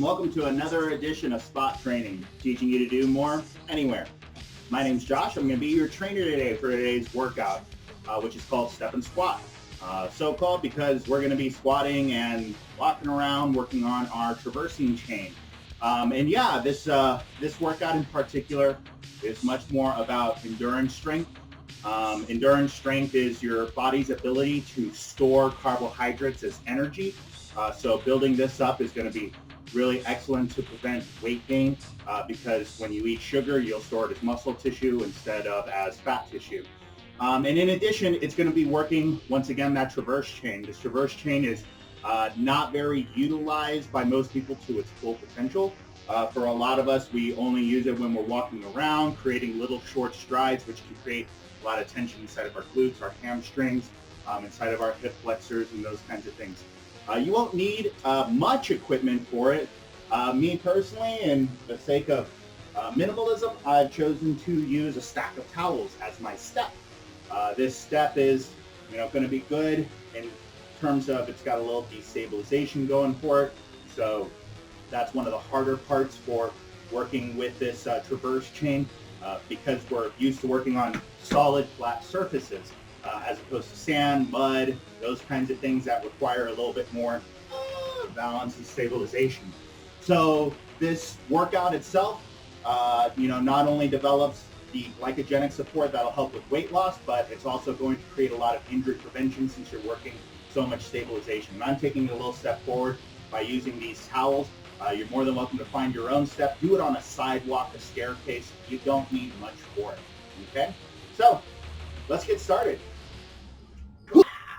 welcome to another edition of Spot Training, teaching you to do more anywhere. My name's Josh. I'm going to be your trainer today for today's workout, which is called Step and Squat. So called because we're going to be squatting and walking around, working on our traversing chain. This workout in particular is much more about endurance strength. Endurance strength is your body's ability to store carbohydrates as energy. So building this up is going to be really excellent to prevent weight gain because when you eat sugar, you'll store it as muscle tissue instead of as fat tissue. And in addition, it's going to be working, once again, that traverse chain. This traverse chain is not very utilized by most people to its full potential. For a lot of us, we only use it when we're walking around, creating little short strides, which can create a lot of tension inside of our glutes, our hamstrings, inside of our hip flexors, and those kinds of things. You won't need much equipment for it. Me personally, and for the sake of minimalism, I've chosen to use a stack of towels as my step. This step is, going to be good in terms of it's got a little destabilization going for it. So that's one of the harder parts for working with this traverse chain because we're used to working on solid, flat surfaces. As opposed to sand, mud, those kinds of things that require a little bit more balance and stabilization. So this workout itself, not only develops the glycogenic support that'll help with weight loss, but it's also going to create a lot of injury prevention since you're working so much stabilization. And I'm taking a little step forward by using these towels. You're more than welcome to find your own step. Do it on a sidewalk, a staircase. You don't need much for it, okay? So let's get started.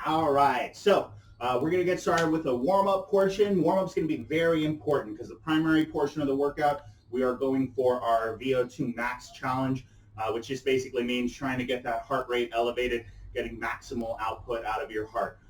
All right, so we're going to get started with a warm-up portion. Warm-up is going to be very important because the primary portion of the workout, we are going for our VO2 Max challenge, which just basically means trying to get that heart rate elevated, getting maximal output out of your heart.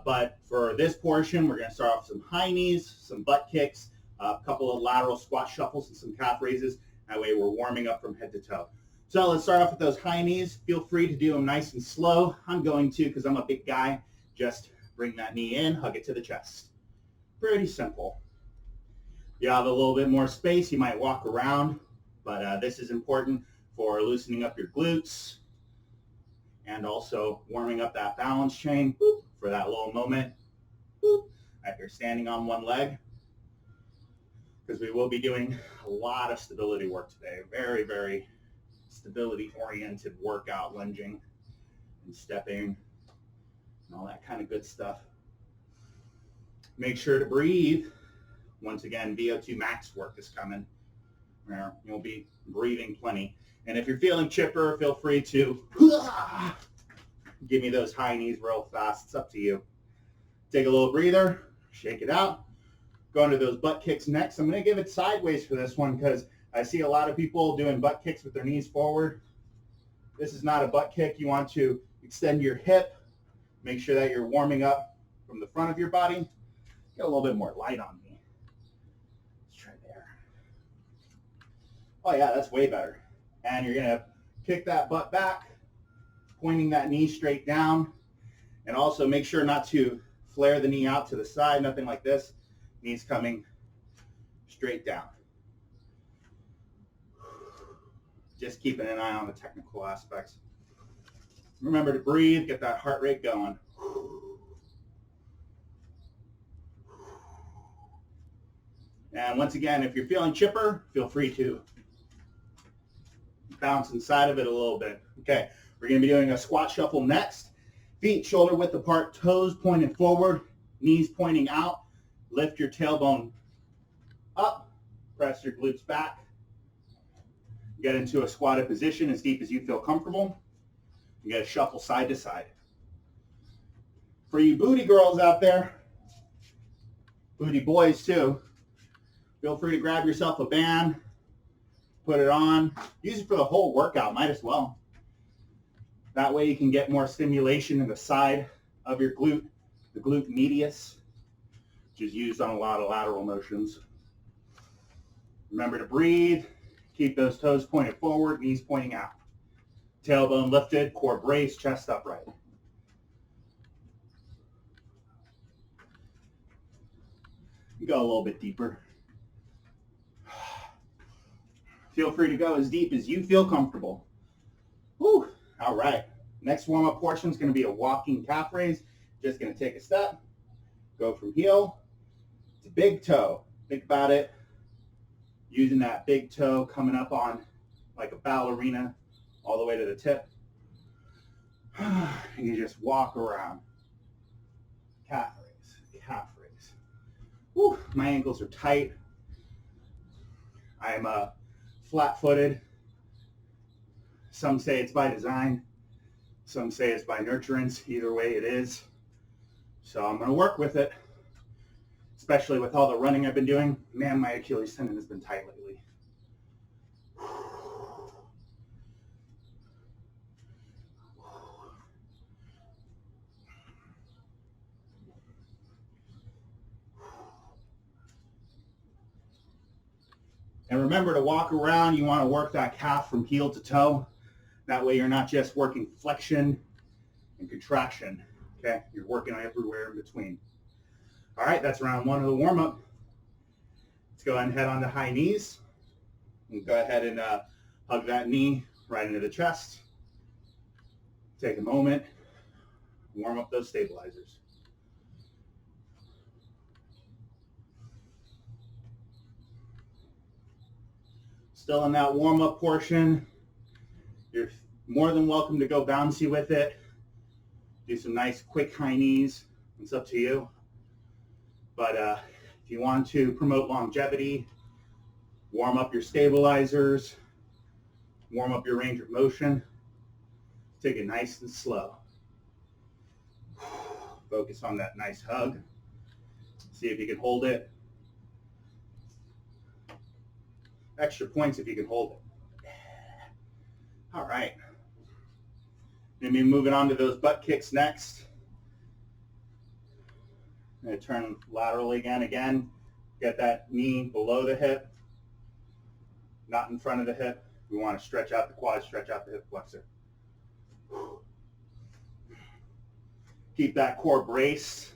But for this portion, we're going to start off with some high knees, some butt kicks, a couple of lateral squat shuffles, and some calf raises. That way we're warming up from head to toe. So let's start off with those high knees. Feel free to do them nice and slow. I'm going to because I'm a big guy. Just bring that knee in, hug it to the chest. Pretty simple. You have a little bit more space. You might walk around, but this is important for loosening up your glutes and also warming up that balance chain for that little moment that you're standing on one leg, because we will be doing a lot of stability work today. Very, very stability-oriented workout, lunging and stepping and all that kind of good stuff. Make sure to breathe. Once again, VO2 Max work is coming. You'll be breathing plenty. And if you're feeling chipper, feel free to give me those high knees real fast. It's up to you. Take a little breather, shake it out. Go into those butt kicks next. I'm going to give it sideways for this one because I see a lot of people doing butt kicks with their knees forward. This is not a butt kick. You want to extend your hip. Make sure that you're warming up from the front of your body. Get a little bit more light on me. Let's try there. Oh yeah, that's way better. And you're going to kick that butt back, pointing that knee straight down. And also make sure not to flare the knee out to the side, nothing like this. Knees coming straight down. Just keeping an eye on the technical aspects. Remember to breathe, get that heart rate going. And once again, if you're feeling chipper, feel free to bounce inside of it a little bit. Okay, we're going to be doing a squat shuffle next. Feet shoulder width apart, toes pointing forward, knees pointing out. Lift your tailbone up, press your glutes back. Get into a squatted position as deep as you feel comfortable. You got to shuffle side to side. For you booty girls out there, booty boys too, feel free to grab yourself a band, put it on. Use it for the whole workout, might as well. That way you can get more stimulation in the side of your glute, the glute medius, which is used on a lot of lateral motions. Remember to breathe. Keep those toes pointed forward, knees pointing out. Tailbone lifted, core braced, chest upright. Go a little bit deeper. Feel free to go as deep as you feel comfortable. Woo. All right. Next warm-up portion is going to be a walking calf raise. Just going to take a step, go from heel to big toe. Think about it. Using that big toe coming up on like a ballerina all the way to the tip. And you just walk around. Calf raise, calf raise. Woo. My ankles are tight. I'm flat-footed. Some say it's by design. Some say it's by nurturance. Either way it is. So I'm going to work with it, especially with all the running I've been doing. Man, my Achilles tendon has been tight lately. And remember to walk around. You want to work that calf from heel to toe. That way you're not just working flexion and contraction. Okay, you're working everywhere in between. All right, that's round one of the warm-up. Let's go ahead and head on to high knees. And go ahead and hug that knee right into the chest. Take a moment, warm up those stabilizers. Still in that warm-up portion. You're more than welcome to go bouncy with it. Do some nice quick high knees. It's up to you. But if you want to promote longevity, warm up your stabilizers, warm up your range of motion, take it nice and slow. Focus on that nice hug. See if you can hold it. Extra points if you can hold it. All right. Going to be moving on to those butt kicks next. I'm going to turn laterally again. Get that knee below the hip, not in front of the hip. We want to stretch out the quad, stretch out the hip flexor. Keep that core braced.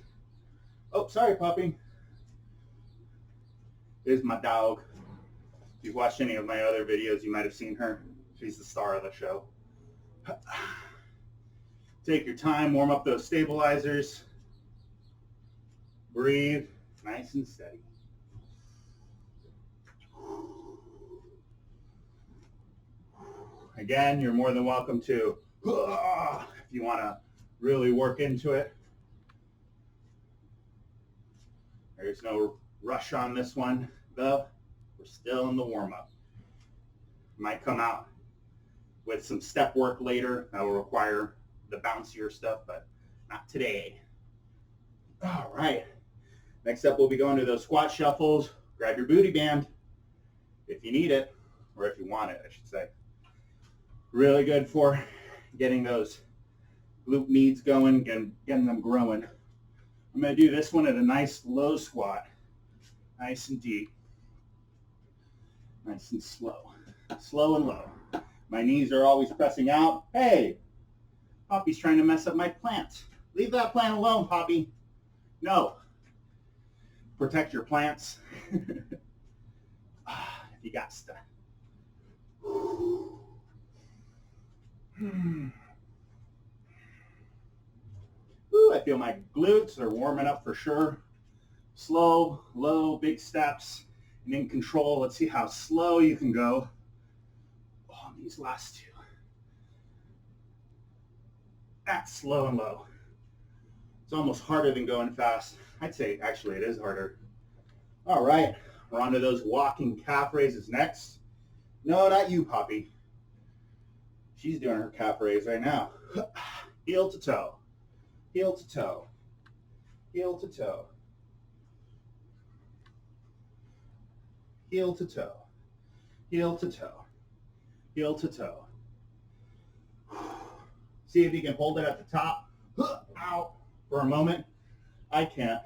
Oh, sorry, puppy. There's my dog. If you've watched any of my other videos, you might have seen her. She's the star of the show. Take your time, warm up those stabilizers. Breathe, nice and steady. Again, you're more than welcome to, if you want to really work into it. There's no rush on this one, though. We're still in the warm-up. Might come out with some step work later. That will require the bouncier stuff, but not today. All right. Next up, we'll be going to those squat shuffles. Grab your booty band if you need it, or if you want it, I should say. Really good for getting those glute meats going, getting them growing. I'm going to do this one at a nice low squat, nice and deep, nice and slow, slow and low. My knees are always pressing out. Hey, Poppy's trying to mess up my plant. Leave that plant alone, Poppy. No. Protect your plants. If you got stuff. Ooh, I feel my glutes are warming up for sure. Slow, low, big steps, and in control. Let's see how slow you can go. Oh, these last two. That's slow and low. It's almost harder than going fast. I'd say actually it is harder. All right, we're on to those walking calf raises next. No, not you, Poppy. She's doing her calf raise right now. Heel to toe, heel to toe, heel to toe, heel to toe, heel to toe, heel to toe. See if you can hold it at the top. Out for a moment. I can't.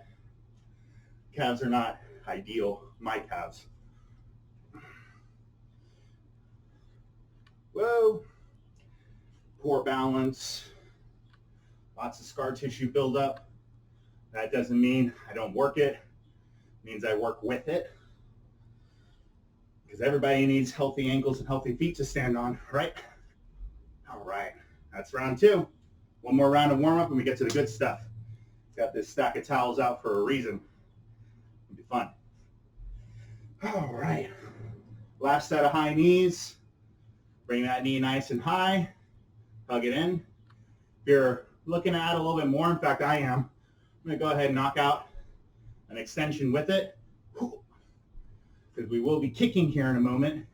Calves are not ideal. My calves. Whoa. Poor balance. Lots of scar tissue buildup. That doesn't mean I don't work it. It means I work with it. because everybody needs healthy ankles and healthy feet to stand on, right? All right, that's round 2. One more round of warm-up and we get to the good stuff. Got this stack of towels out for a reason. It'll be fun. All right, last set of high knees. Bring that knee nice and high. Hug it in. If you're looking to add a little bit more, in fact I am, I'm going to go ahead and knock out an extension with it, because we will be kicking here in a moment.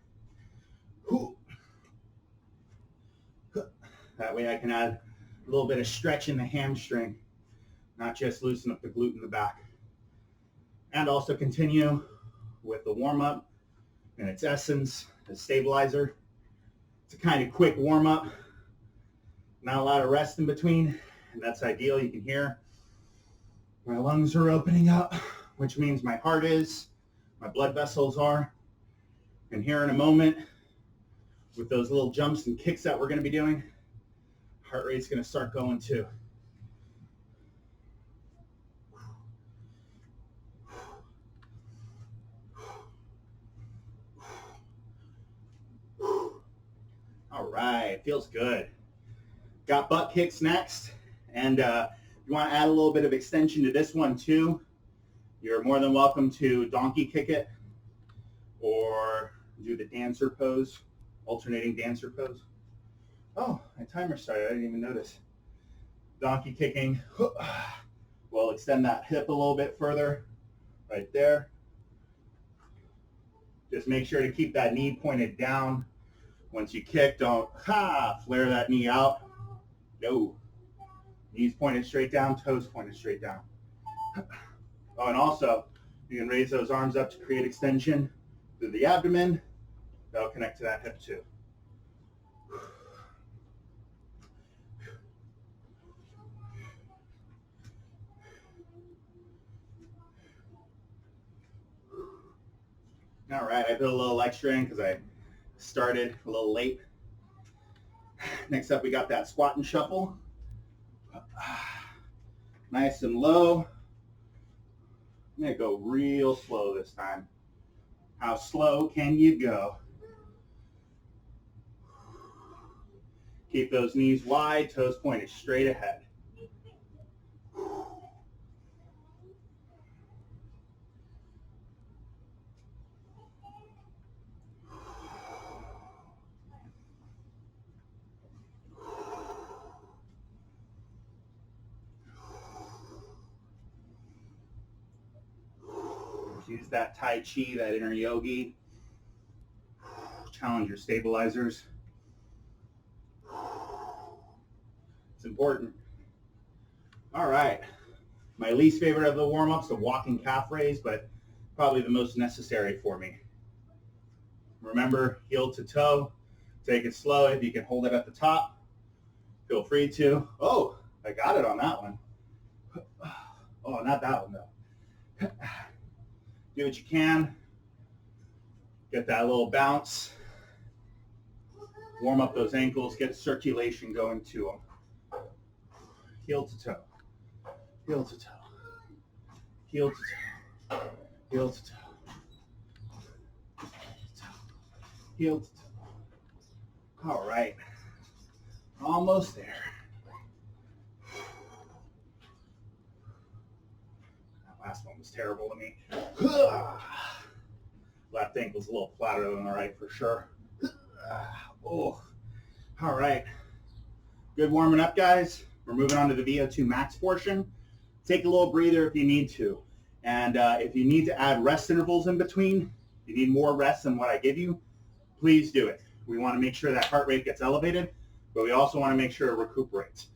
That way I can add a little bit of stretch in the hamstring, not just loosen up the glute in the back. And also continue with the warm-up in its essence, a stabilizer. It's a kind of quick warm-up, not a lot of rest in between, and that's ideal. You can hear my lungs are opening up, which means my heart is, my blood vessels are. And here in a moment, with those little jumps and kicks that we're going to be doing, heart rate's going to start going too. All right, feels good. Got butt kicks next, and you want to add a little bit of extension to this one too. You're more than welcome to donkey kick it or do the dancer pose, alternating dancer pose. Oh, my timer started, I didn't even notice. Donkey kicking. We'll extend that hip a little bit further, right there. Just make sure to keep that knee pointed down. Once you kick, don't flare that knee out. No. Knees pointed straight down, toes pointed straight down. Oh, and also, you can raise those arms up to create extension through the abdomen. That'll connect to that hip too. All right, I put a little extra in because I started a little late. Next up, we got that squat and shuffle. Nice and low. I'm going to go real slow this time. How slow can you go? Keep those knees wide, toes pointed straight ahead. Use that Tai Chi, that inner yogi. Challenge your stabilizers. It's important. All right. My least favorite of the warm-ups, the walking calf raise, but probably the most necessary for me. Remember, heel to toe. Take it slow. If you can hold it at the top, feel free to. Oh, I got it on that one. Oh, not that one, though. Do what you can. Get that little bounce. Warm up those ankles. Get circulation going to them. Heel to toe. Heel to toe. Heel to toe. Heel to toe. Heel to toe. All right. Almost there. Last one was terrible to me. Left ankle's a little flatter than the right for sure. Oh, all right. Good warming up, guys. We're moving on to the VO2 Max portion. Take a little breather if you need to. And if you need to add rest intervals in between, you need more rest than what I give you, please do it. We want to make sure that heart rate gets elevated, but we also want to make sure it recuperates.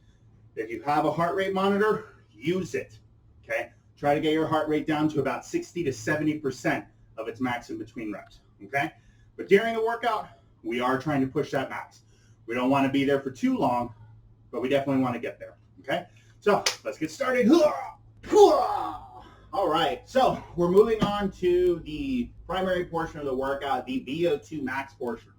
If you have a heart rate monitor, use it, okay? Try to get your heart rate down to about 60 to 70% of its max in between reps, okay? But during the workout, we are trying to push that max. We don't want to be there for too long, but we definitely want to get there, okay? So let's get started. All right, so we're moving on to the primary portion of the workout, the VO2 Max portion.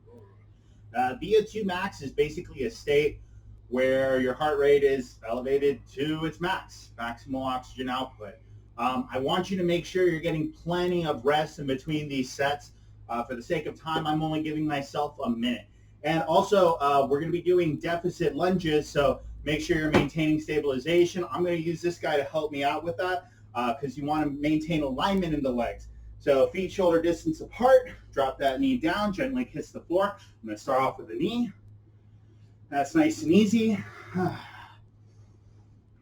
VO2 Max is basically a state where your heart rate is elevated to its max, maximal oxygen output. I want you to make sure you're getting plenty of rest in between these sets. For the sake of time, I'm only giving myself a minute. And also, we're going to be doing deficit lunges, so make sure you're maintaining stabilization. I'm going to use this guy to help me out with that because you want to maintain alignment in the legs. So feet shoulder distance apart, drop that knee down, gently kiss the floor. I'm going to start off with the knee. That's nice and easy.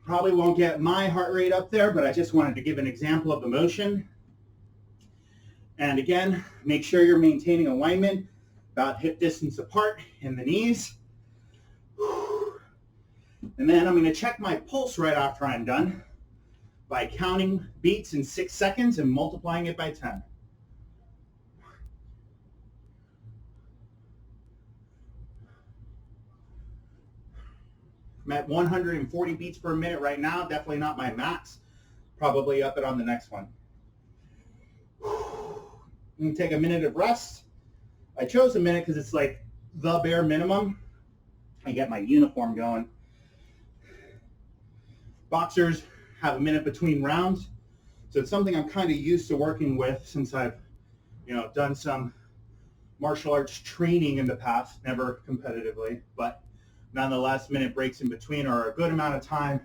Probably won't get my heart rate up there, but I just wanted to give an example of the motion. And again, make sure you're maintaining alignment about hip distance apart in the knees. And then I'm going to check my pulse right after I'm done by counting beats in 6 seconds and multiplying it by 10. I'm at 140 beats per minute right now, definitely not my max. Probably up it on the next one. I'm going to take a minute of rest. I chose a minute because it's like the bare minimum. I get my uniform going. Boxers have a minute between rounds. So it's something I'm kind of used to working with since I've, done some martial arts training in the past, never competitively, but nonetheless, minute breaks in between are a good amount of time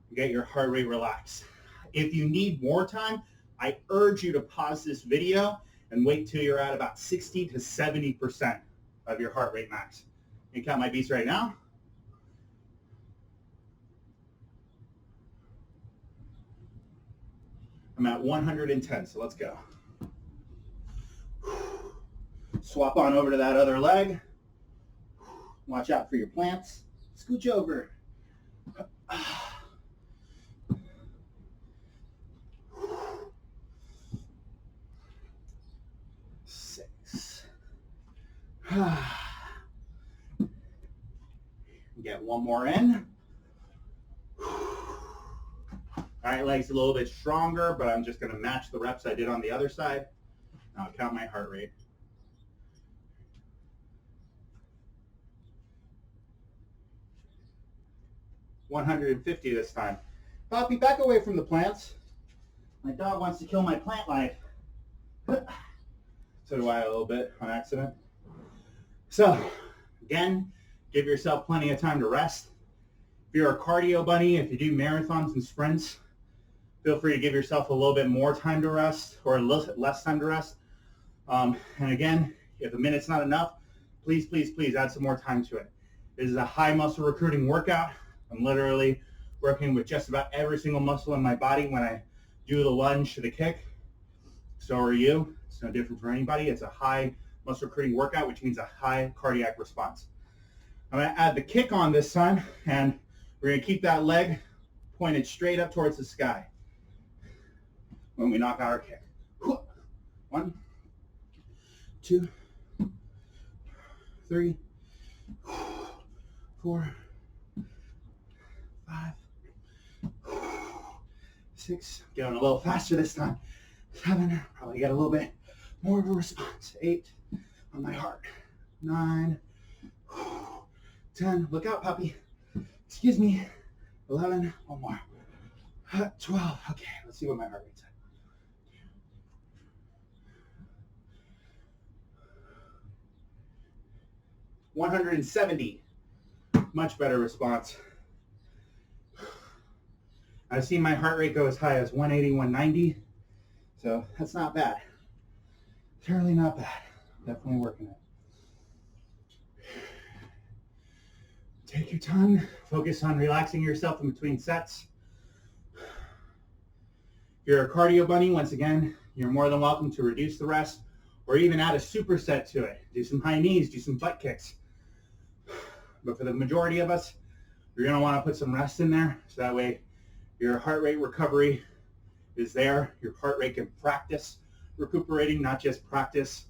to get your heart rate relaxed. If you need more time, I urge you to pause this video and wait till you're at about 60 to 70% of your heart rate max. You can count my beats right now. I'm at 110, so let's go. Swap on over to that other leg. Watch out for your plants. Scooch over. 6. Get one more in. All right, legs a little bit stronger, but I'm just going to match the reps I did on the other side. I'll count my heart rate. $150 this time. Poppy, back away from the plants. My dog wants to kill my plant life. So do I a little bit on accident. So, again, give yourself plenty of time to rest. If you're a cardio bunny, if you do marathons and sprints, feel free to give yourself a little bit more time to rest or less time to rest. And again, if a minute's not enough, please, please, please add some more time to it. This is a high muscle recruiting workout. I'm literally working with just about every single muscle in my body when I do the lunge to the kick. So are you. It's no different for anybody. It's a high muscle recruiting workout, which means a high cardiac response. I'm going to add the kick on this time, and we're going to keep that leg pointed straight up towards the sky when we knock out our kick. 1, 2, 3, 4, 5, 6, going a little faster this time. 7, probably get a little bit more of a response. 8 on my heart. 9, 10, look out, puppy. Excuse me. 11, one more. 12, okay, let's see what my heart rate's at. 170, much better response. I've seen my heart rate go as high as 180, 190, so that's not bad. Certainly not bad. Definitely working it. Take your time. Focus on relaxing yourself in between sets. If you're a cardio bunny, once again, you're more than welcome to reduce the rest or even add a superset to it. Do some high knees, do some butt kicks. But for the majority of us, you're going to want to put some rest in there so that way your heart rate recovery is there. Your heart rate can practice recuperating, not just practice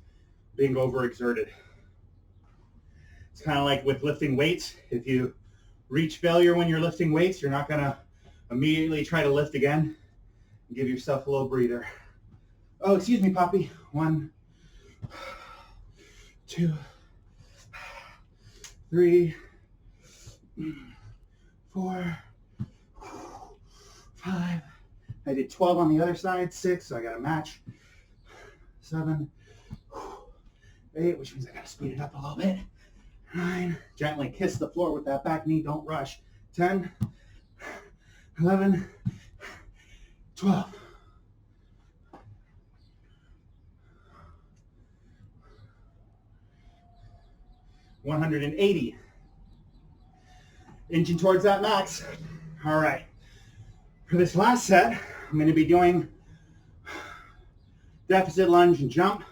being overexerted. It's kind of like with lifting weights. If you reach failure when you're lifting weights, you're not going to immediately try to lift again. Give yourself a little breather. Oh, excuse me, Poppy. 1, 2, 3, 4, 5. I did 12 on the other side. 6, so I got to match. 7, 8, which means I gotta speed it up a little bit. 9, gently kiss the floor with that back knee, don't rush. 10, 11, 12. 180. Inching towards that max. All right. For this last set, I'm going to be doing deficit lunge and jump.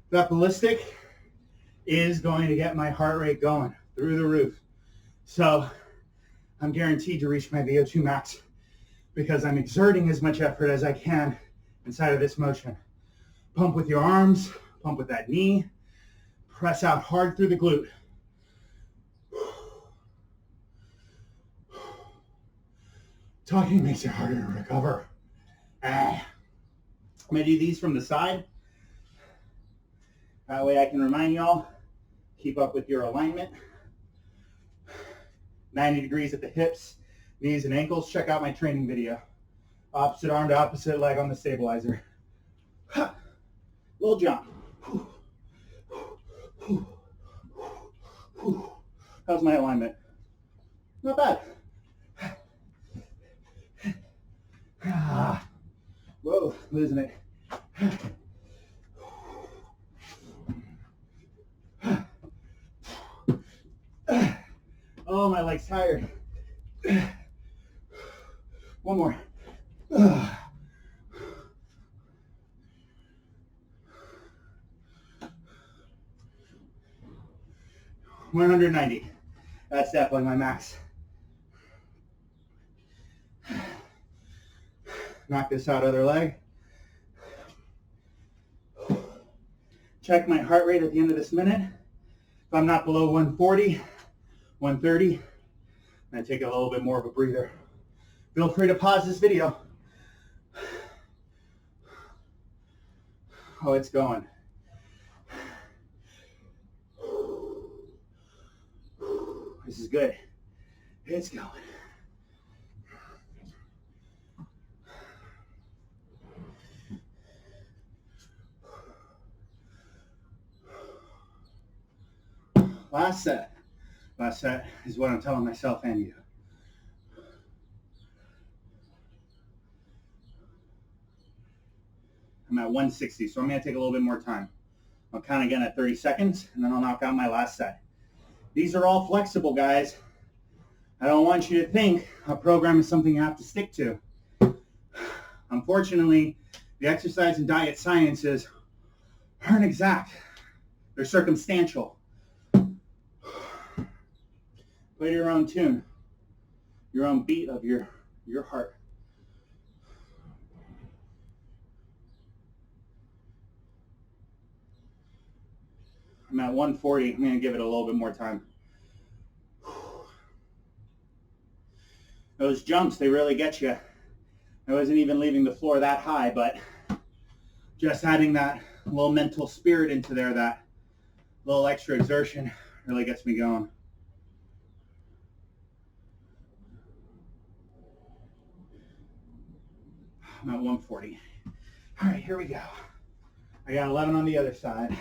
That ballistic is going to get my heart rate going through the roof. So I'm guaranteed to reach my VO2 max because I'm exerting as much effort as I can inside of this motion. Pump with your arms, pump with that knee, press out hard through the glute. Talking makes it harder to recover. I'm going to do these from the side. That way I can remind y'all, keep up with your alignment. 90 degrees at the hips, knees and ankles. Check out my training video. Opposite arm to opposite leg on the stabilizer. Little jump. How's my alignment? Not bad. Whoa, losing it. Oh, my leg's tired. One more. 190. That's definitely my max. Knock this out, other leg. Check my heart rate at the end of this minute. If I'm not below 140, 130, I take a little bit more of a breather. Feel free to pause this video. Oh, it's going. This is good. It's going. Last set. Last set is what I'm telling myself and you. I'm at 160, so I'm going to take a little bit more time. I'll count again at 30 seconds, and then I'll knock out my last set. These are all flexible, guys. I don't want you to think a program is something you have to stick to. Unfortunately, the exercise and diet sciences aren't exact. They're circumstantial. Play to your own tune, your own beat of your heart. I'm at 140. I'm going to give it a little bit more time. Those jumps, they really get you. I wasn't even leaving the floor that high, but just adding that little mental spirit into there, that little extra exertion really gets me going. I'm at 140. All right, here we go. I got 11 on the other side.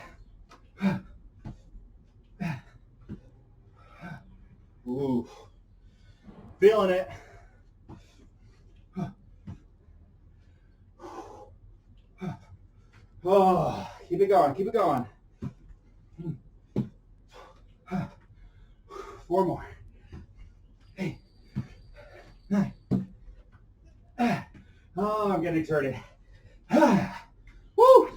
Ooh, feeling it. Oh, keep it going, keep it going. 4 more. 8, 9. Oh, I'm getting exerted. Woo!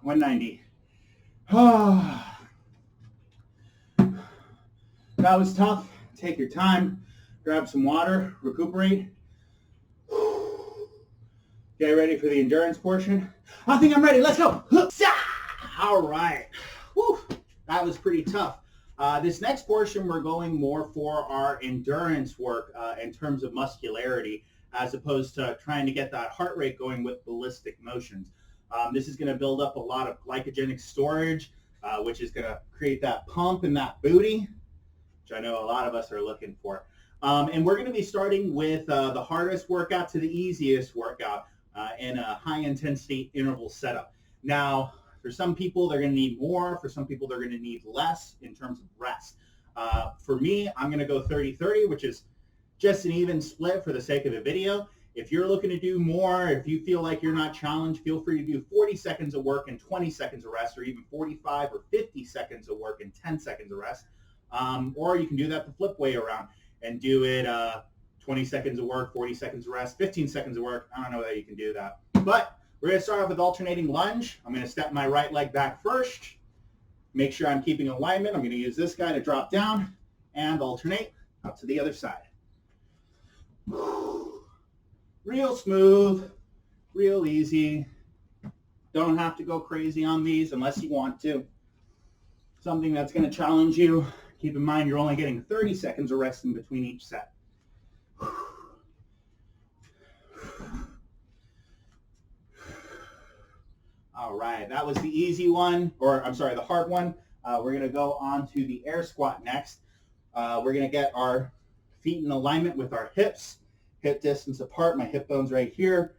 $190. Oh. That was tough. Take your time. Grab some water. Recuperate. Get ready for the endurance portion. I think I'm ready. Let's go. All right. Woo. That was pretty tough. This next portion, we're going more for our endurance work in terms of muscularity, as opposed to trying to get that heart rate going with ballistic motions. This is going to build up a lot of glycogenic storage, which is going to create that pump in that booty, which I know a lot of us are looking for. And we're going to be starting with the hardest workout to the easiest workout in a high intensity interval setup. Now, for some people, they're going to need more. For some people, they're going to need less in terms of rest. For me, I'm going to go 30-30, which is just an even split for the sake of the video. If you're looking to do more, if you feel like you're not challenged, feel free to do 40 seconds of work and 20 seconds of rest, or even 45 or 50 seconds of work and 10 seconds of rest. Or you can do that the flip way around and do it 20 seconds of work, 40 seconds of rest, 15 seconds of work. I don't know that you can do that. But we're going to start off with alternating lunge. I'm going to step my right leg back first. Make sure I'm keeping alignment. I'm going to use this guy to drop down and alternate out to the other side. Real smooth, real easy. Don't have to go crazy on these unless you want to. Something that's going to challenge you. Keep in mind you're only getting 30 seconds of rest in between each set. All right, that was the easy one, or I'm sorry, the hard one. We're going to go on to the air squat next. We're going to get our feet in alignment with our hips, hip distance apart. My hip bone's right here.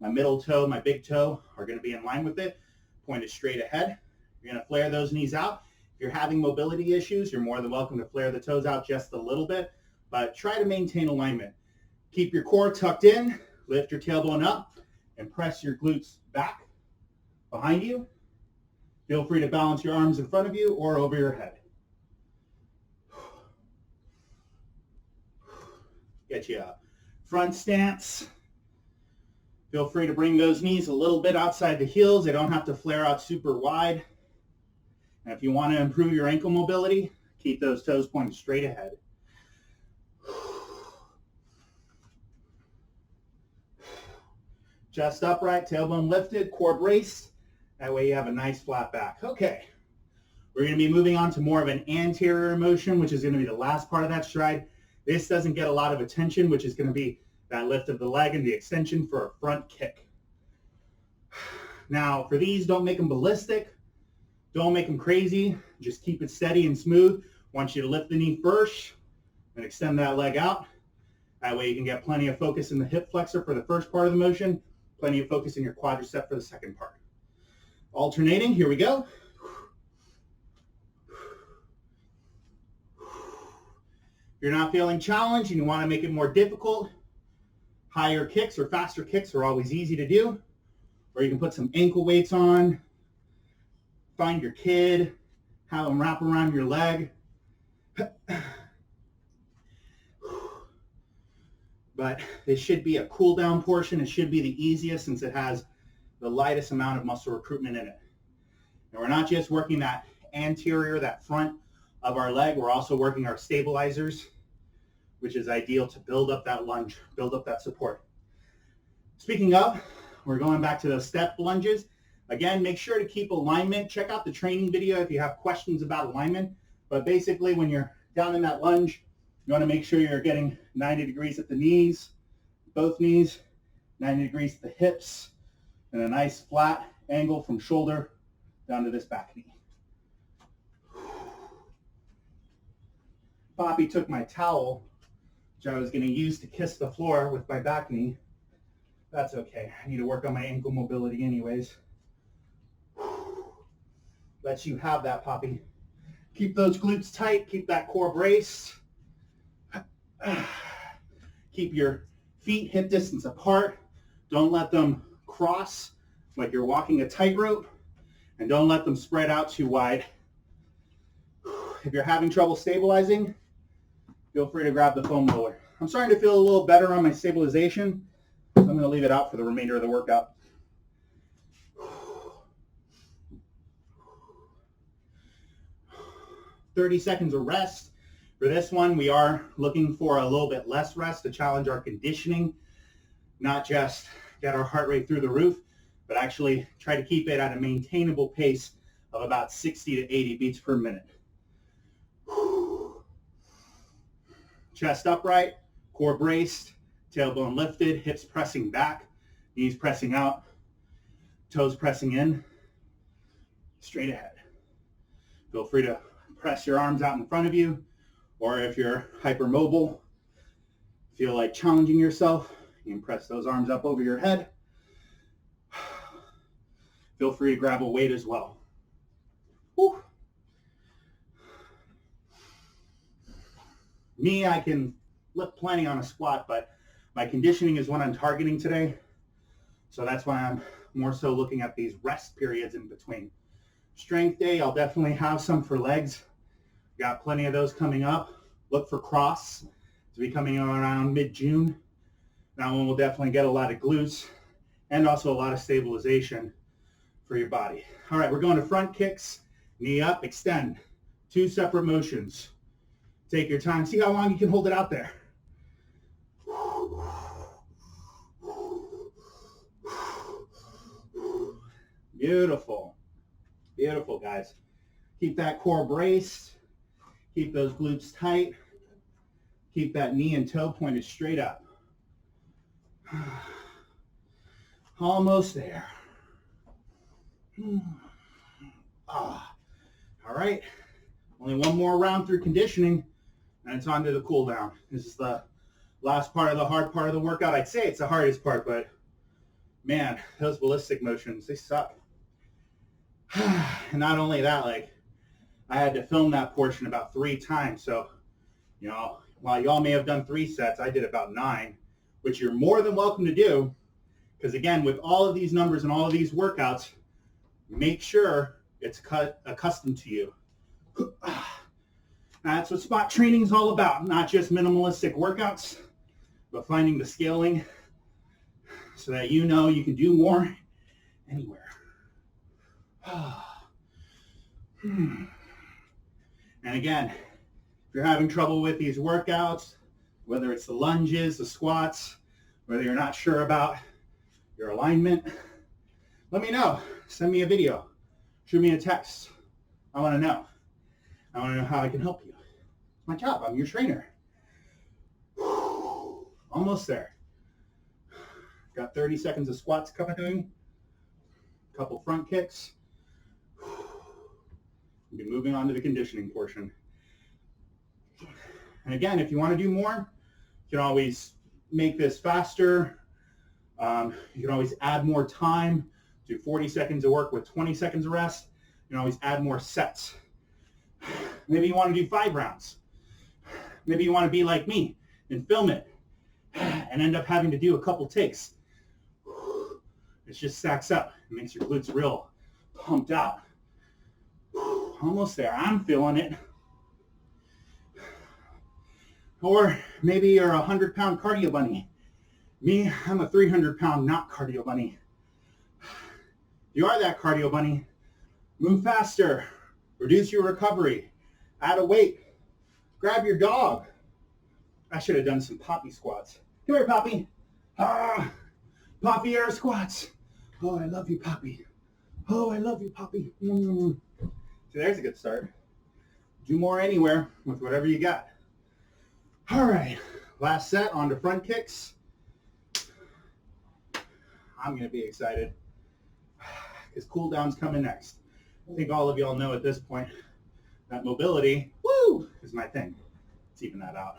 My middle toe, my big toe are going to be in line with it, pointed straight ahead. You're going to flare those knees out. If you're having mobility issues, you're more than welcome to flare the toes out just a little bit, but try to maintain alignment. Keep your core tucked in, lift your tailbone up, and press your glutes back behind you. Feel free to balance your arms in front of you or over your head. Get you a front stance. Feel free to bring those knees a little bit outside the heels. They don't have to flare out super wide. And if you want to improve your ankle mobility, keep those toes pointed straight ahead. Chest upright, tailbone lifted, core braced. That way you have a nice flat back. Okay. We're going to be moving on to more of an anterior motion, which is going to be the last part of that stride. This doesn't get a lot of attention, which is going to be that lift of the leg and the extension for a front kick. Now, for these, don't make them ballistic. Don't make them crazy. Just keep it steady and smooth. I want you to lift the knee first and extend that leg out. That way you can get plenty of focus in the hip flexor for the first part of the motion, plenty of focus in your quadricep for the second part. Alternating, here we go. If you're not feeling challenged and you want to make it more difficult, higher kicks or faster kicks are always easy to do. Or you can put some ankle weights on, find your kid, have them wrap around your leg. But this should be a cool down portion. It should be the easiest since it has the lightest amount of muscle recruitment in it. And we're not just working that anterior, that front of our leg, we're also working our stabilizers, which is ideal to build up that lunge, build up that support. Speaking of, we're going back to those step lunges. Again, make sure to keep alignment. Check out the training video if you have questions about alignment. But basically, when you're down in that lunge, you want to make sure you're getting 90 degrees at the knees, both knees, 90 degrees at the hips, and a nice flat angle from shoulder down to this back knee. Poppy took my towel, which I was going to use to kiss the floor with my back knee. That's okay. I need to work on my ankle mobility anyways. Let you have that, Poppy. Keep those glutes tight. Keep that core braced. Keep your feet hip distance apart. Don't let them cross like you're walking a tightrope. And don't let them spread out too wide. If you're having trouble stabilizing, feel free to grab the foam roller. I'm starting to feel a little better on my stabilization. So I'm going to leave it out for the remainder of the workout. "30 seconds of rest. For this one, we are looking for a little bit less rest to challenge our conditioning, not just get our heart rate through the roof, but actually try to keep it at a maintainable pace of about 60 to 80 beats per minute. Chest upright, core braced, tailbone lifted, hips pressing back, knees pressing out, toes pressing in, straight ahead. Feel free to press your arms out in front of you, or if you're hypermobile, Feel like challenging yourself, you can press those arms up over your head. Feel free to grab a weight as well. Whew. Me, I can lift plenty on a squat, but my conditioning is what I'm targeting today. So that's why I'm more so looking at these rest periods in between. Strength day, I'll definitely have some for legs. Got plenty of those coming up. Look for cross to be coming around mid-June. That one will definitely get a lot of glutes and also a lot of stabilization for your body. All right, we're going to front kicks, knee up, extend. 2 separate motions. Take your time. See how long you can hold it out there. Beautiful. Beautiful, guys. Keep that core braced. Keep those glutes tight. Keep that knee and toe pointed straight up. Almost there. All right. Only one more round through conditioning, and it's on to the cool down. This is the last part of the hard part of the workout. I'd say it's the hardest part, but man, those ballistic motions, they suck. And not only that, like, I had to film that portion about 3 times. So, you know, while y'all may have done 3 sets, I did about 9, which you're more than welcome to do. Because again, with all of these numbers and all of these workouts, make sure it's accustomed to you. That's what spot training is all about. Not just minimalistic workouts, but finding the scaling so that you know you can do more anywhere. And again, if you're having trouble with these workouts, whether it's the lunges, the squats, whether you're not sure about your alignment, let me know. Send me a video. Shoot me a text. I want to know. I want to know how I can help you. It's my job. I'm your trainer. Almost there. Got 30 seconds of squats coming. A couple front kicks. We'll be moving on to the conditioning portion. And again, if you want to do more, you can always make this faster. You can always add more time. Do 40 seconds of work with 20 seconds of rest. You can always add more sets. Maybe you want to do 5 rounds. Maybe you want to be like me and film it and end up having to do a couple takes. It just stacks up. It makes your glutes real pumped out. Almost there. I'm feeling it. Or maybe you're a 100-pound cardio bunny. Me, I'm a 300-pound not cardio bunny. If you are that cardio bunny, move faster. Reduce your recovery. Add a weight. Grab your dog. I should have done some Poppy squats. Come here, Poppy. Poppy air squats. Oh, I love you, Poppy. Oh, I love you, Poppy. So there's a good start. Do more anywhere with whatever you got. All right, last set on to front kicks. I'm going to be excited because cool down's coming next. I think all of y'all know at this point that mobility, woo, is my thing. Let's even that out.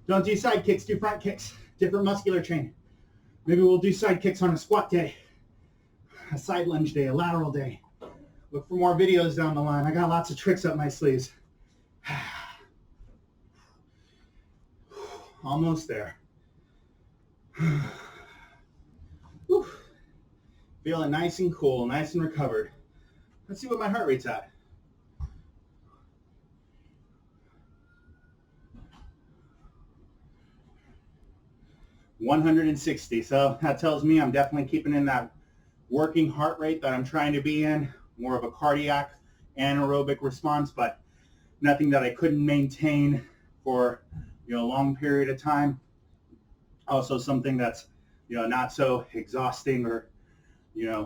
Don't do side kicks, do front kicks. Different muscular chain. Maybe we'll do side kicks on a squat day, a side lunge day, a lateral day. Look for more videos down the line. I got lots of tricks up my sleeves. Almost there. Feeling nice and cool, nice and recovered. Let's see what my heart rate's at. $160. So that tells me I'm definitely keeping in that working heart rate that I'm trying to be in. More of a cardiac anaerobic response, but nothing that I couldn't maintain for a long period of time. Also something that's not so exhausting or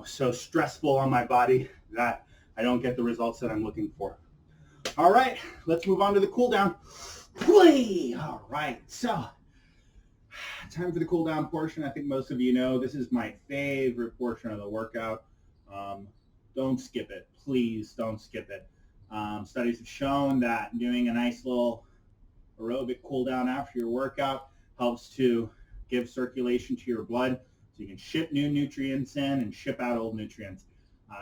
so stressful on my body that I don't get the results that I'm looking for. All right, let's move on to the cool down. All right, so time for the cool down portion. I think most of you know this is my favorite portion of the workout. Don't skip it. Please don't skip it. Studies have shown that doing a nice little aerobic cool down after your workout. Helps to give circulation to your blood so you can ship new nutrients in and ship out old nutrients.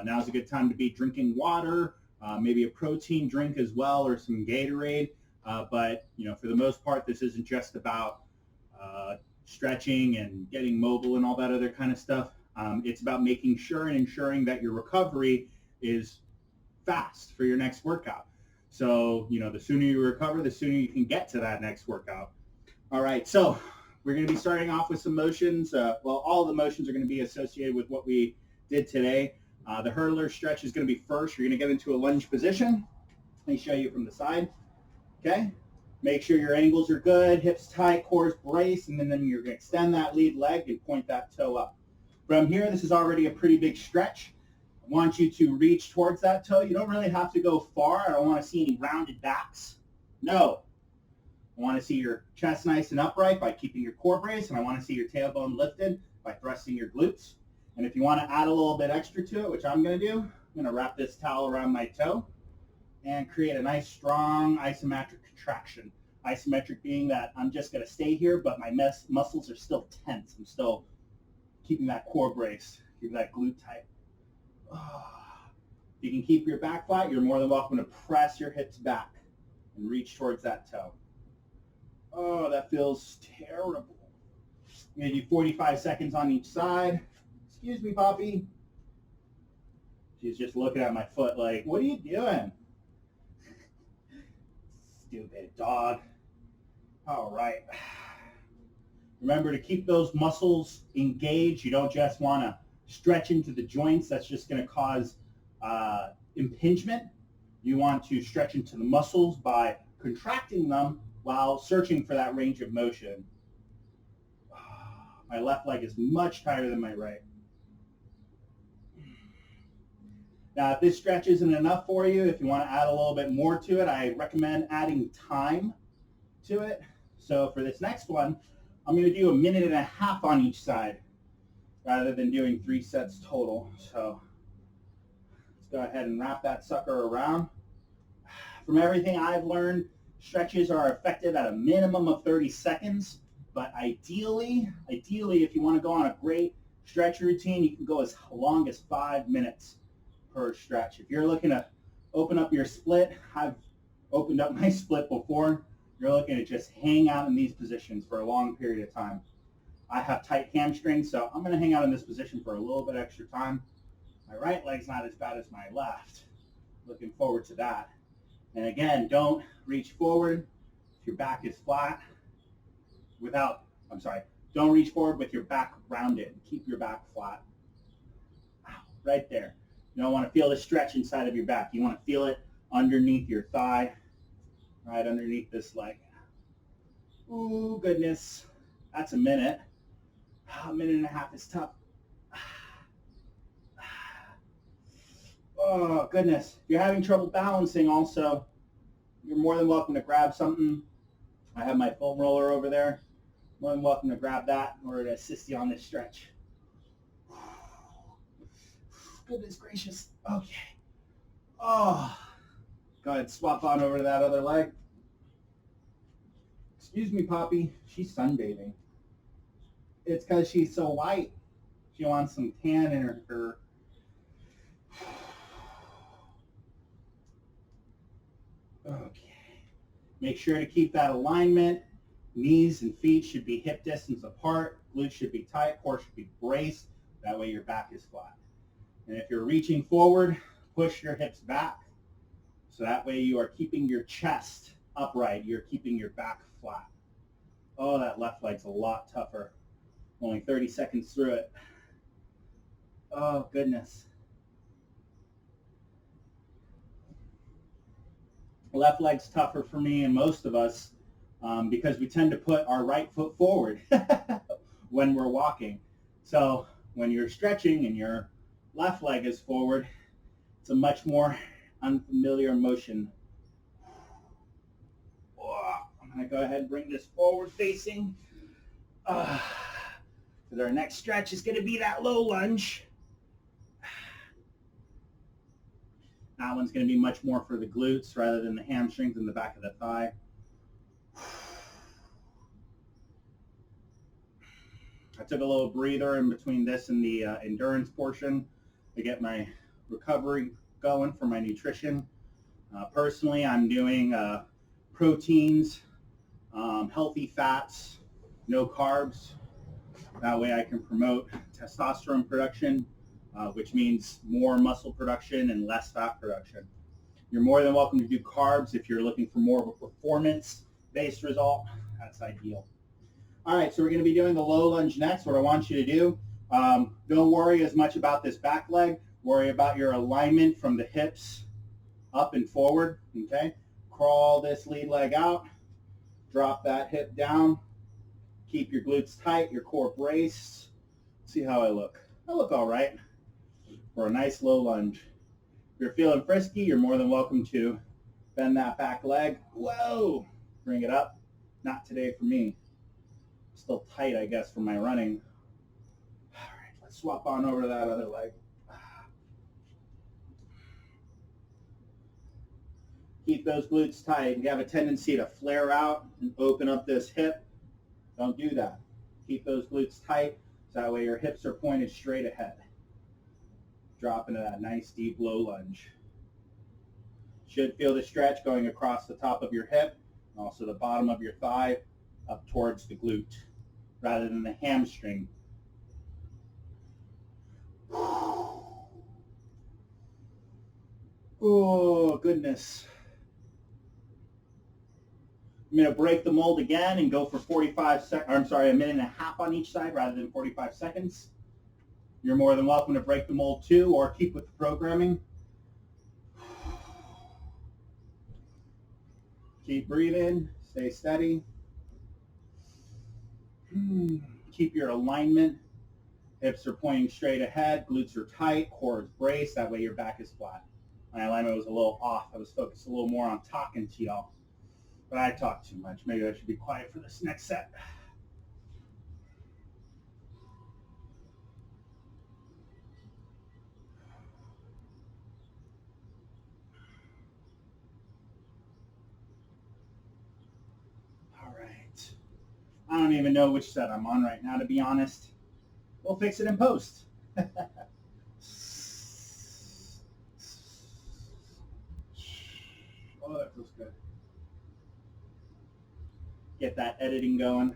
Now's a good time to be drinking water, maybe a protein drink as well, or some Gatorade. But for the most part, this isn't just about stretching and getting mobile and all that other kind of stuff. It's about making sure and ensuring that your recovery is fast for your next workout. So, the sooner you recover, the sooner you can get to that next workout. All right, so we're going to be starting off with some motions. All the motions are going to be associated with what we did today. The hurdler stretch is going to be first. You're going to get into a lunge position. Let me show you from the side. Okay, make sure your angles are good, hips tight, core braced, and then you're going to extend that lead leg and point that toe up. From here, this is already a pretty big stretch. I want you to reach towards that toe. You don't really have to go far. I don't want to see any rounded backs. No. I want to see your chest nice and upright by keeping your core braced, and I want to see your tailbone lifted by thrusting your glutes. And if you want to add a little bit extra to it, which I'm going to do, I'm going to wrap this towel around my toe and create a nice, strong isometric contraction. Isometric being that I'm just going to stay here, but my muscles are still tense. I'm still keeping that core braced, keeping that glute tight. If you can keep your back flat, you're more than welcome to press your hips back and reach towards that toe. Oh, that feels terrible. I'm going to do 45 seconds on each side. Excuse me, Poppy. She's just looking at my foot like, what are you doing? Stupid dog. All right. Remember to keep those muscles engaged. You don't just want to stretch into the joints. That's just going to cause impingement. You want to stretch into the muscles by contracting them while searching for that range of motion. My left leg is much tighter than my right. Now, if this stretch isn't enough for you, if you want to add a little bit more to it, I recommend adding time to it. So for this next one, I'm going to do 1.5 minutes on each side rather than doing 3 sets total. So let's go ahead and wrap that sucker around. From everything I've learned, stretches are effective at a minimum of 30 seconds. But ideally, if you want to go on a great stretch routine, you can go as long as 5 minutes per stretch. If you're looking to open up your split, I've opened up my split before. You're looking to just hang out in these positions for a long period of time. I have tight hamstrings, so I'm going to hang out in this position for a little bit extra time. My right leg's not as bad as my left. Looking forward to that. And again, don't reach forward if your back is flat. Don't reach forward with your back rounded. Keep your back flat. Right there. You don't want to feel the stretch inside of your back. You want to feel it underneath your thigh, right underneath this leg. Ooh, goodness. That's a minute. 1.5 minutes is tough. Oh, goodness. If you're having trouble balancing also, you're more than welcome to grab something. I have my foam roller over there. More than welcome to grab that in order to assist you on this stretch. Goodness gracious. Okay. Oh. Go ahead, swap on over to that other leg. Excuse me, Poppy. She's sunbathing. It's because she's so white. She wants some tan in her fur. Okay. Make sure to keep that alignment. Knees and feet should be hip distance apart. Glutes should be tight. Core should be braced. That way your back is flat. And if you're reaching forward, push your hips back. So that way you are keeping your chest upright. You're keeping your back flat. Oh, that left leg's a lot tougher. Only 30 seconds through it. Oh, goodness. Left leg's tougher for me and most of us because we tend to put our right foot forward when we're walking. So when you're stretching and your left leg is forward, it's a much more unfamiliar motion. I'm going to go ahead and bring this forward facing. Because our next stretch is going to be that low lunge. That one's going to be much more for the glutes rather than the hamstrings and the back of the thigh. I took a little breather in between this and the endurance portion to get my recovery going for my nutrition. Personally, I'm doing proteins, healthy fats, no carbs. That way I can promote testosterone production, which means more muscle production and less fat production. You're more than welcome to do carbs if you're looking for more of a performance-based result. That's ideal. All right, so we're going to be doing the low lunge next. What I want you to do, don't worry as much about this back leg. Worry about your alignment from the hips up and forward, okay? Crawl this lead leg out. Drop that hip down. Keep your glutes tight, your core braced. See how I look. I look all right for a nice low lunge. If you're feeling frisky, you're more than welcome to bend that back leg. Whoa! Bring it up. Not today for me. Still tight, I guess, from my running. All right, let's swap on over to that other leg. Keep those glutes tight. You have a tendency to flare out and open up this hip. Don't do that. Keep those glutes tight so that way your hips are pointed straight ahead. Drop into that nice deep low lunge. Should feel the stretch going across the top of your hip and also the bottom of your thigh up towards the glute rather than the hamstring. Oh, goodness. I'm going to break the mold again and go for a minute and a half on each side rather than 45 seconds. You're more than welcome to break the mold too or keep with the programming. Keep breathing, stay steady. Keep your alignment. Hips are pointing straight ahead, glutes are tight, core is braced, that way your back is flat. My alignment was a little off. I was focused a little more on talking to y'all. But I talk too much. Maybe I should be quiet for this next set. All right. I don't even know which set I'm on right now, to be honest. We'll fix it in post. Oh, that feels good. Get that editing going.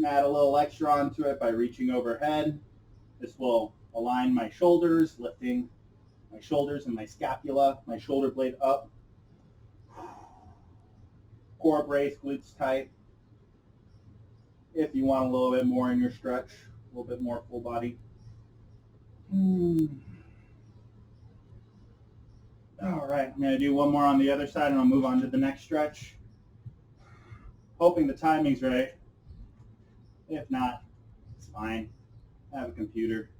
Add a little extra onto it by reaching overhead. This will align my shoulders, lifting my shoulders and my scapula, my shoulder blade up. Core brace, glutes tight. If you want a little bit more in your stretch, a little bit more full body. All right, I'm going to do one more on the other side and I'll move on to the next stretch. Hoping the timing's right. If not, it's fine. I have a computer.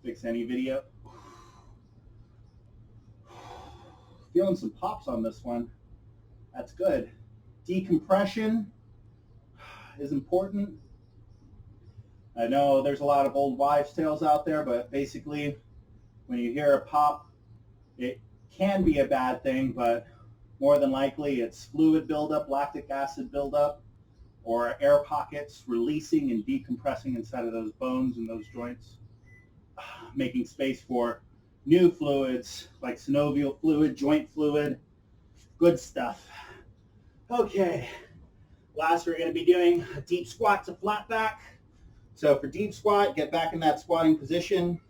Fix any video. Feeling some pops on this one. That's good. Decompression is important. I know there's a lot of old wives' tales out there, but basically when you hear a pop, it can be a bad thing, but more than likely it's fluid buildup, lactic acid buildup, or air pockets releasing and decompressing inside of those bones and those joints, making space for new fluids like synovial fluid, joint fluid, good stuff. Okay, last we're going to be doing a deep squat to flat back. So for deep squat, get back in that squatting position,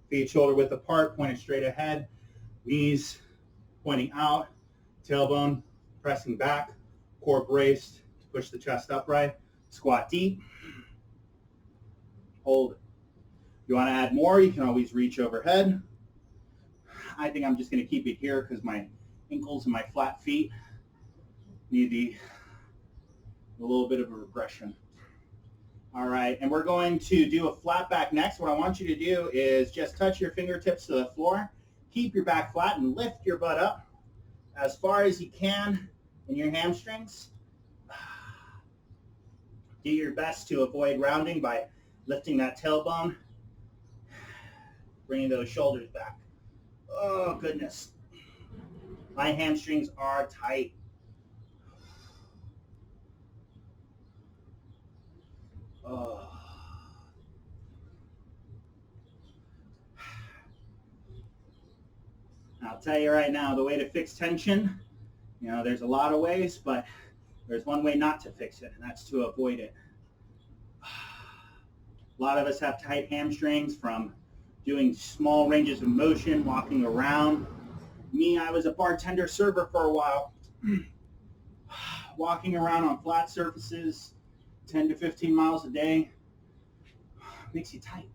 feet shoulder width apart, pointed straight ahead, knees pointing out, tailbone pressing back, core braced to push the chest upright, squat deep, hold it. If you want to add more, you can always reach overhead. I think I'm just going to keep it here because my ankles and my flat feet need a little bit of a regression. All right, and we're going to do a flat back next. What I want you to do is just touch your fingertips to the floor, keep your back flat, and lift your butt up as far as you can in your hamstrings. Do your best to avoid rounding by lifting that tailbone, bringing those shoulders back. Oh, goodness. My hamstrings are tight. Oh. I'll tell you right now, the way to fix tension, there's a lot of ways, but there's one way not to fix it, and that's to avoid it. A lot of us have tight hamstrings from doing small ranges of motion, walking around. Me, I was a bartender server for a while. Walking around on flat surfaces 10 to 15 miles a day makes you tight.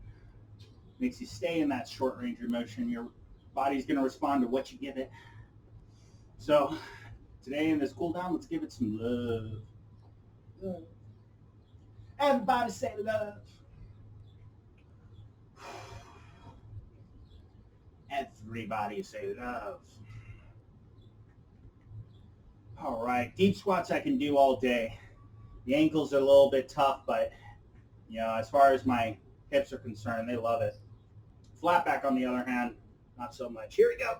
Makes you stay in that short range of motion. Your body's going to respond to what you give it. So today in this cool down, let's give it some love. Love. Everybody say love. Everybody say love. All right, deep squats I can do all day. The ankles are a little bit tough, but as far as my hips are concerned, they love it. Flat back on the other hand, not so much. Here we go.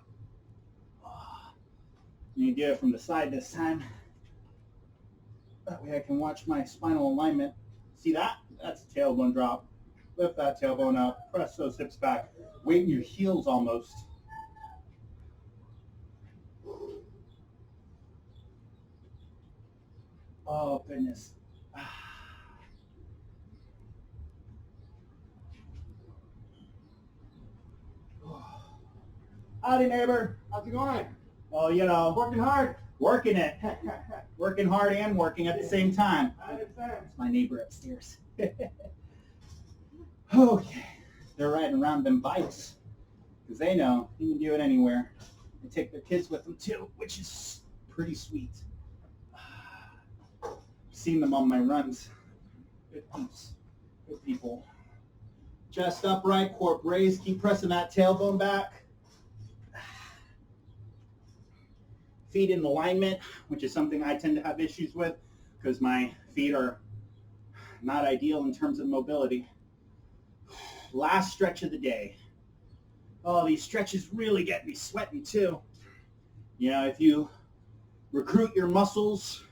You do it from the side this time. That way I can watch my spinal alignment. See that? That's a tailbone drop. Lift that tailbone up. Press those hips back. Weight in your heels almost. Oh, goodness. Howdy, neighbor. How's it going? Oh, Working hard. working it. Working hard and working at the same time. I understand. That's my neighbor upstairs. Okay. They're riding around them bikes because they know you can do it anywhere. They take their kids with them too, which is pretty sweet. Seen them on my runs. Good peeps. Good people. Chest upright, core raised. Keep pressing that tailbone back. Feet in alignment, which is something I tend to have issues with because my feet are not ideal in terms of mobility. Last stretch of the day. Oh, these stretches really get me sweating too. If you recruit your muscles,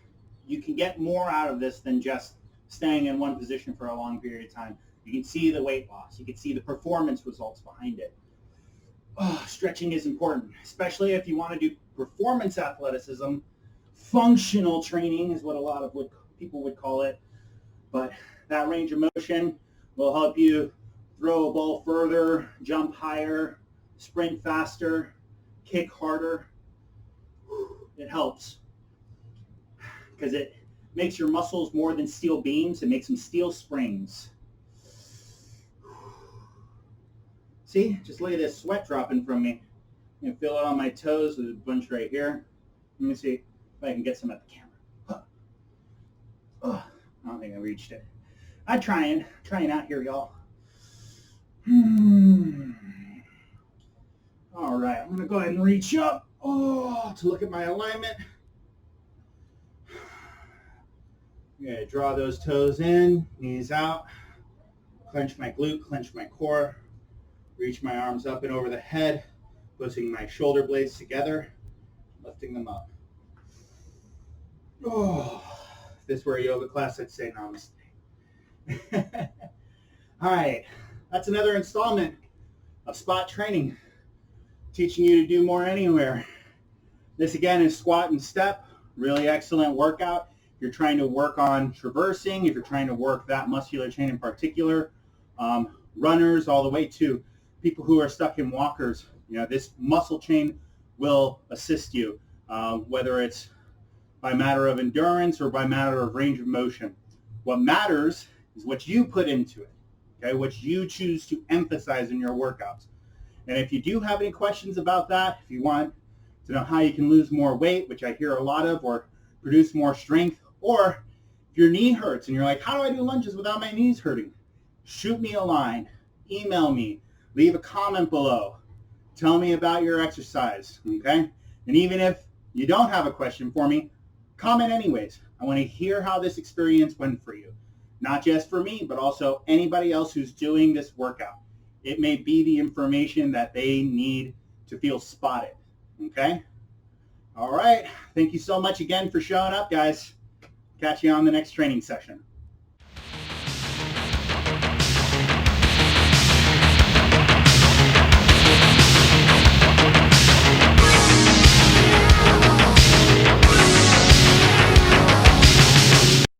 you can get more out of this than just staying in one position for a long period of time. You can see the weight loss. You can see the performance results behind it. Oh, stretching is important, especially if you want to do performance athleticism. Functional training is what a lot of people would call it. But that range of motion will help you throw a ball further, jump higher, sprint faster, kick harder. It helps because it makes your muscles more than steel beams. It makes them steel springs. See, just look at this sweat dropping from me. You can feel it on my toes. There's a bunch right here. Let me see if I can get some at the camera. Oh, I don't think I reached it. I'm trying out here, y'all. All right, I'm gonna go ahead and reach up to look at my alignment. I'm gonna draw those toes in, knees out, clench my glute, clench my core. Reach my arms up and over the head, pushing my shoulder blades together, lifting them up. Oh, if this were a yoga class, I'd say namaste. All right, that's another installment of spot training, teaching you to do more anywhere. This again is squat and step, really excellent workout. If you're trying to work on traversing, if you're trying to work that muscular chain in particular, runners all the way to people who are stuck in walkers, this muscle chain will assist you, whether it's by matter of endurance or by matter of range of motion. What matters is what you put into it, okay? What you choose to emphasize in your workouts. And if you do have any questions about that, if you want to know how you can lose more weight, which I hear a lot of, or produce more strength, or if your knee hurts and you're like, how do I do lunges without my knees hurting? Shoot me a line, email me, leave a comment below. Tell me about your exercise, okay? And even if you don't have a question for me, comment anyways. I want to hear how this experience went for you. Not just for me, but also anybody else who's doing this workout. It may be the information that they need to feel spotted, okay? All right. Thank you so much again for showing up, guys. Catch you on the next training session.